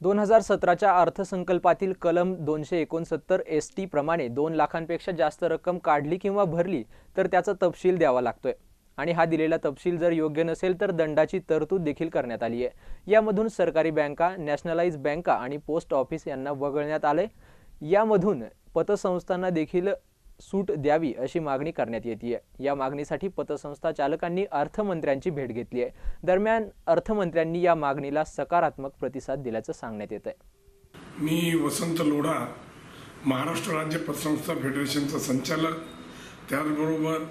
2017च्या अर्थसंकल्पातील कलम 269 एसटी प्रमाणे 2 लाखांपेक्षा जास्त रक्कम काढली किंवा भरली तर त्याचा तपशील द्यावा लागतोय आणि हा दिलेला तपशील जर योग्य नसेल तर दंडाची तरतूद देखील करण्यात आली आहे। यामधून सरकारी बँका, नॅशनलाइज बँका आणि पोस्ट ऑफिस यांना वगळण्यात आले। यामधून पतसंस्थांना देखील सूट द्यावी अशी मागणी करण्यात येते। या मागणीसाठी पतसंस्था चालकांनी अर्थमंत्र्यांची भेट घेतली आहे। दरम्यान अर्थमंत्र्यांनी या मागणीला सकारात्मक प्रतिसाद दिल्याचं सांगण्यात येत आहे। मी वसंत लोढा, महाराष्ट्र राज्य पतसंस्था फेडरेशनचा संचालक, त्याचबरोबर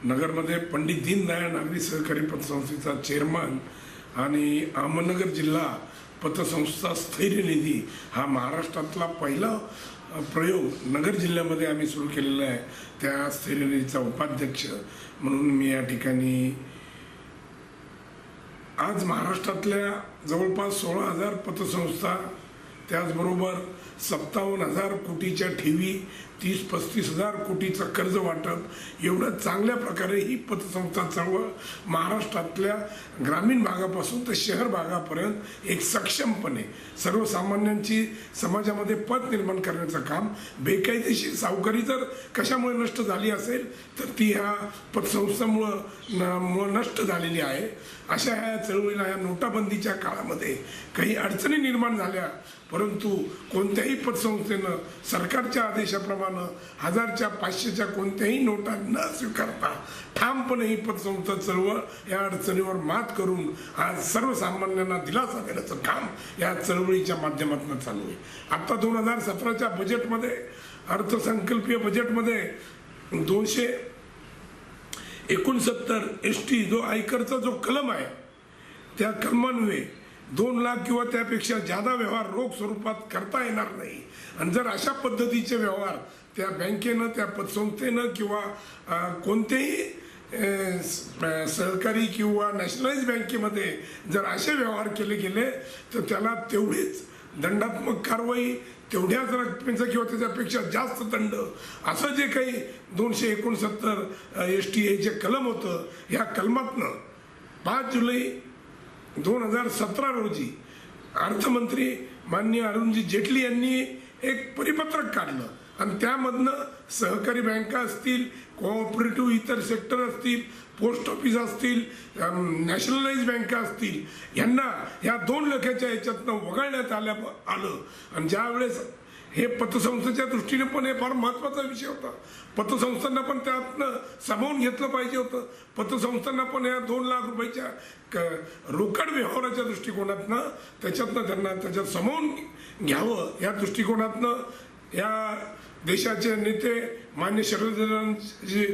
नगरमध्ये पंडित दीनदयाळ नागरी सहकारी पतसंस्थेचा चेअरमन आणि अहमदनगर जिल्हा पतसंस्था स्थैर्य निधी हा महाराष्ट्रातला पहिला प्रयोग नगर जिल्ह्यामध्ये आम्ही सुरू केलेला आहे। त्या स्थैर्य निधीचा उपाध्यक्ष म्हणून मी या ठिकाणी आज महाराष्ट्रातल्या जवळपास 16,000 पतसंस्था, त्याचबरोबर 57,000 कोटीच्या ठेवी, 30-35 हजार कोटीचं कर्ज वाटप, एवढं चांगल्या प्रकारे ही पतसंस्था चळवळ महाराष्ट्रातल्या ग्रामीण भागापासून तर शहर भागापर्यंत एक सक्षमपणे सर्वसामान्यांची समाजामध्ये पत निर्माण करण्याचं काम, बेकायदेशीर सावकारी जर कशामुळे नष्ट झाली असेल तर ती ह्या पतसंस्थांमुळे नष्ट झालेली आहे। अशा ह्या चळवळीला, ह्या नोटाबंदीच्या काळामध्ये काही अडचणी निर्माण झाल्या, परंतु कोणत्याही पतसंस्थेनं सरकारच्या आदेशाप्रमाणे 1000च्या 500च्या कोणत्याही नोटा न स्वीकारता ठामपणे ही पतसंस्था चळवळ या अडचणीवर मात करून आज सर्वसामान्यांना दिलासा देण्याचं काम या चळवळीच्या माध्यमातून चालू आहे। आता 2017च्या बजेटमध्ये, अर्थसंकल्पीय बजेटमध्ये 269 एसटी जो आयकरचा जो कलम आहे, त्या कलमान्वये 2 लाख किंवा त्यापेक्षा जादा व्यवहार रोख स्वरूपात करता येणार नाही। आणि जर अशा पद्धतीचे व्यवहार त्या बँकेनं, त्या पतसंस्थेनं किंवा कोणत्याही सहकारी किंवा नॅशनलाइज बँकेमध्ये जर असे व्यवहार केले गेले तर त्याला तेवढीच दंडात्मक कारवाई, तेवढ्याच रकमेचा किंवा त्याच्यापेक्षा जास्त दंड, असं जे काही 269 एसटी हे जे कलम होतं, या कलमातनं 5 जुलै 2017 रोजी अर्थमंत्री माननीय अरुणजी जेटली यांनी एक परिपत्रक काढलं आणि त्यामधनं सहकारी बँका असतील, कोऑपरेटिव्ह इतर सेक्टर असतील, पोस्ट ऑफिस असतील, नॅशनलाइज बँका असतील, यांना या 2 लाखाच्या याच्यातनं वगळण्यात आलं। आणि ज्यावेळेस हे पतसंस्थेच्या दृष्टीने पण हे फार महत्त्वाचा विषय होता, पतसंस्थांना पण त्यातनं सामावून घेतलं पाहिजे होतं। पतसंस्थांना पण या 2 लाख रुपयाच्या रोकड व्यवहाराच्या दृष्टिकोनातनं त्याच्यात सामावून घ्यावं, या दृष्टिकोनातनं या देशाचे नेते मान्य शरदचंद्रजी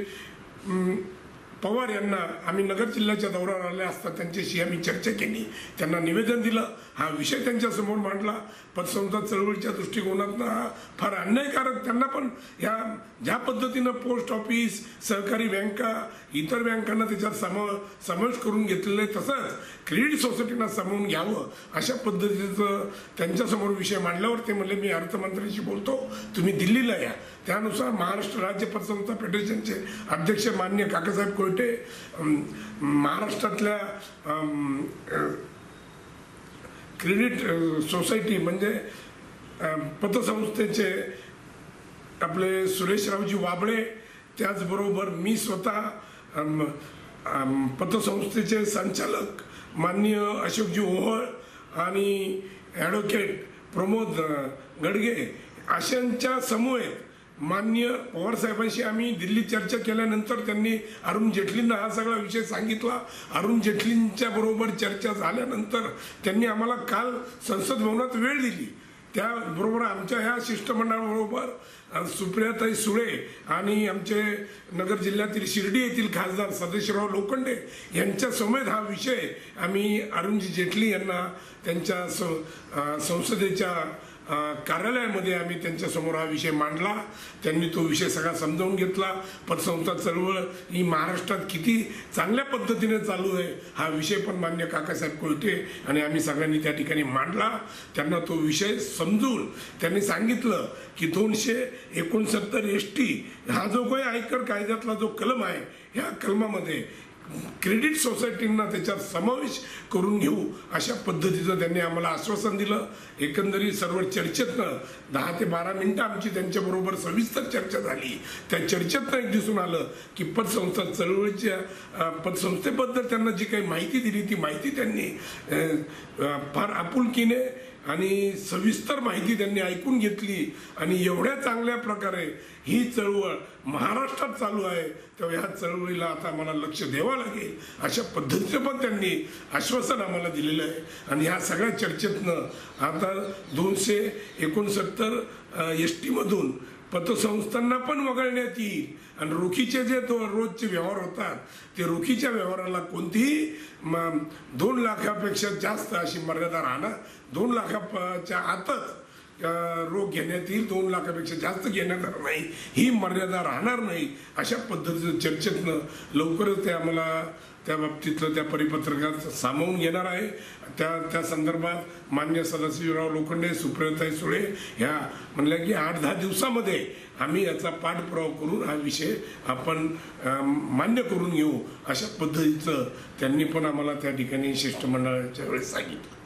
पवार यांना आम्ही नगर जिल्ह्याच्या दौऱ्यावर आले असता त्यांच्याशी आम्ही चर्चा केली, त्यांना निवेदन दिलं, हा विषय त्यांच्यासमोर मांडला। पतसंस्था चळवळीच्या दृष्टिकोनातनं हा फार अन्यायकारक, त्यांना पण ह्या ज्या पद्धतीनं पोस्ट ऑफिस, सहकारी बँका, इतर बँकांना त्याच्यात समावेश करून घेतलेलं आहे, तसंच क्रेडिट सोसायटीना सामावून घ्यावं अशा पद्धतीचं त्यांच्यासमोर विषय मांडल्यावर ते म्हणले मी अर्थमंत्र्यांशी बोलतो, तुम्ही दिल्लीला या। त्यानुसार महाराष्ट्र राज्य पतसंस्था फेडरेशनचे अध्यक्ष माननीय काकासाहेब कोयटे, महाराष्ट्रातल्या क्रेडिट सोसायटी म्हणजे पतसंस्थेचे आपले सुरेशरावजी वाबळे, त्याचबरोबर मी स्वतः पतसंस्थेचे संचालक माननीय अशोकजी ओहळ आणि ॲडव्होकेट प्रमोद गडगे अशांच्या समूहेत माननीय पवार साहेबांशी आम्ही दिल्लीत चर्चा केल्यानंतर त्यांनी अरुण जेटलींना हा सगळा विषय सांगितला। अरुण जेटलींच्या बरोबर चर्चा झाल्यानंतर त्यांनी आम्हाला काल संसद भवनात वेळ दिली, त्याबरोबर आमच्या ह्या शिष्टमंडळाबरोबर सुप्रियाताई सुळे आणि आमचे नगर जिल्ह्यातील शिर्डी येथील खासदार सदाशिवराव लोखंडे यांच्या समेत हा विषय आम्ही अरुणजी जेटली यांना त्यांच्या संसदेच्या कार्यालयामध्ये आम्ही त्यांच्यासमोर हा विषय मांडला। त्यांनी तो विषय सगळा समजावून घेतला। पतसंस्था चळवळ ही महाराष्ट्रात किती चांगल्या पद्धतीने चालू आहे हा विषय पण मान्य काकासाहेब कोयटे आणि आम्ही सगळ्यांनी त्या ठिकाणी मांडला। त्यांना तो विषय समजून त्यांनी सांगितलं की 269 एसटी हा जो काही आयकर कायद्यातला जो कलम आहे, ह्या कलमामध्ये क्रेडिट सोसायटींना त्याच्यात समावेश करून घेऊ अशा पद्धतीचं त्यांनी आम्हाला आश्वासन दिलं. एकंदरीत सर्व चर्चेतनं 10 ते 12 मिनिटं आमची त्यांच्याबरोबर सविस्तर चर्चा झाली. त्या चर्चेतनं एक दिसून आलं की पतसंस्था चळवळीच्या पतसंस्थेबद्दल त्यांना जी काही माहिती दिली ती माहिती त्यांनी फार आपुलकीने आणि सविस्तर माहिती त्यांनी ऐकून घेतली आणि एवढ्या चांगल्या प्रकारे ही चळवळ महाराष्ट्रात चालू आहे तेव्हा ह्या चळवळीला आता आम्हाला लक्ष द्यावं लागेल अशा पद्धतीचं पण त्यांनी आश्वासन आम्हाला दिलेलं आहे. आणि ह्या सगळ्या चर्चेतनं आता 269 ST मधून पतसंस्थांना पण वगळण्यात येईल आणि रोखीचे जे रोजचे व्यवहार होतात ते रोखीच्या व्यवहाराला कोणतीही 2 लाखापेक्षा जास्त अशी मर्यादा राहणार. 2 लाखाच्या आतच रोख घेण्यात येईल, 2 लाखापेक्षा जास्त घेण्यात येणार नाही, ही मर्यादा राहणार नाही. अशा पद्धतीचं चर्चेतनं लवकरच ते आम्हाला त्या बाबतीतलं त्या परिपत्रकात सामावून घेणार आहे. त्या संदर्भात मान्य सदाशिवराव लोखंडे, सुप्रियाताई सुळे ह्या म्हणल्या की 8-10 दिवसामध्ये आम्ही याचा पाठपुरावा करून हा विषय आपण मान्य करून घेऊ अशा पद्धतीचं त्यांनी पण आम्हाला त्या ठिकाणी शिष्टमंडळाच्या वेळेस सांगितलं.